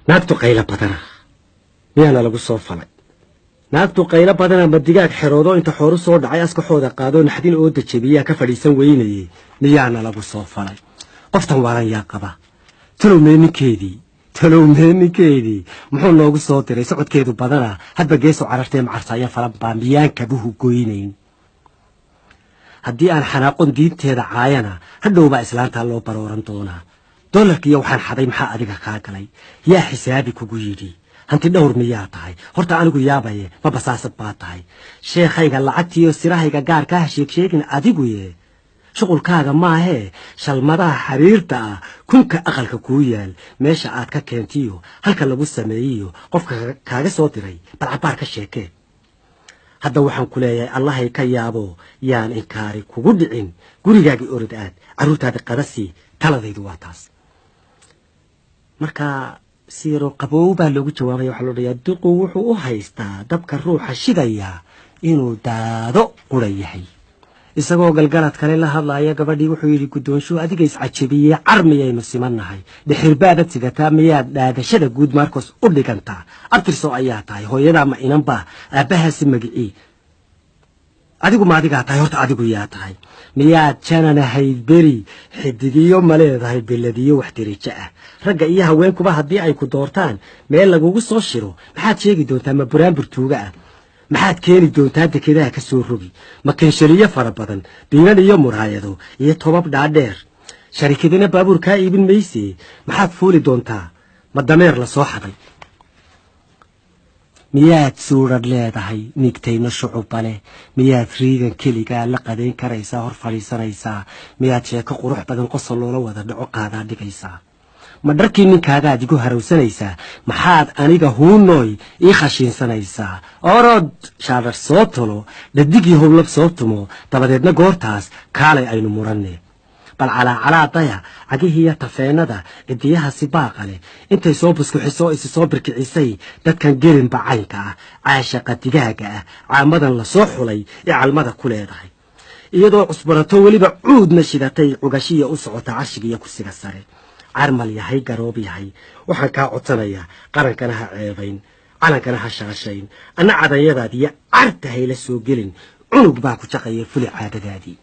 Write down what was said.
naagtu qaylo badana miyaana lagu soo falay naagtu qaylo badana ma digaag xeroodo inta xooru soo dhacay askaxooda qaado naxdin oo dajabiyaa ka fadhiisan weynayay miyaana lagu soo falay qoftan waalan yaa qaba talow meeninkeedii muxuu noogu soo diray socodkeedu badana hadba geesu carartee macarsaya falan baa miyaan kabuhu goynayn haddii aan xanaaqon diinteeda caayana hadhowbaa islaantaa loo barooran doonaa doolarkiiyo waxaan xaday maxaa adiga kaa galay yaa xisaabi kugu yidhi hanti dhowr miyaa tahay horta anigu yaabaye ma basaasad baa tahay sheekhayga lacagtiiyo sirahayga gaarkaa ha sheegsheegin adiguye shuqulkaaga maahee shalmadaha xiriirta ah kunka aqalka kuu yaal meesha aad ka keentiyo halka lagu sameeyiyo qofka kaaga soo diray bal cabbaar ka sheekee hadda waxaan ku leeyahay allahay ka yaabo yaan inkaari kugu dhicin gurigaagii orod aad carruurtaada qadasii taladaydu waa taas marka siiro qabow baa loogu jawaabaya waxaa loo dhayaa duqu wuxuu u haystaa dabka ruuxa shidaya inuu daado qura yahay isagoo galgalad kale la hadlaaya gabadhii wuxuu yidhi guddoonshuhu adiga iscajabiyey car miyaynu simannahay dhixirbaadad sigataa miyaad dhaadashada guud maarkoos u dhigantaa abtirso ayaa tahay hooyadaa ma inanbaa aabbahaasi magicii adigu ma adigaa tahay horta adigu yaa tahay miyaad jananahayd beri xidigiyo ma leedahay beladiyo wax dirijo ah ragga iyo haweenkuba haddii ay ku doortaan meel lagugu soo shiro maxaad sheegi doontaa ma buraanbur tuuga ah maxaad keeni doontaa dekedaha ka soo rogi ma kenshaliyo fara badan biinan iyo muraayado iyo tobab dhaadheer sharikadina baabuur kaa iibin maysee maxaad fuuli doontaa ma dameer la soo xaday miyaad suuradh leedahay nigtayno shucubba leh miyaad riigan keligaa la qadayn karaysaa hor fadhiisanaysaa miyaad sheeko qurux badan qosol loola wada dhaco qaadaa dhigaysaa ma dharkii ninkaagaad igu harowsanaysaa maxaad aniga huunooy ii khashiinsanaysaa orod shaadhar soo tolo dhadigii howlab soo tumo dabadeedna goortaas kaalay aynu muranne bal calaacalaadaya cagihiiyo tafeenada cidiyaha sibaaqa leh intay soo buskuxisoo isi soo birkicisay dadkan gelinba caynka ah caashaqa digaaga ah caamadan la soo xulay ee calmada ku leedahay iyadoo cusbarato weliba cuudna shidatay cugashiya u socota carshigiiyo kursiga sare carmal yahay garoob yahay waxaan kaa codsanayaa qarankana ha ceebayn calankana ha shaashayn anna cadayadaadiiyo carta hayla soo gelin cunug baa ku jaqaya fuli caadadaadii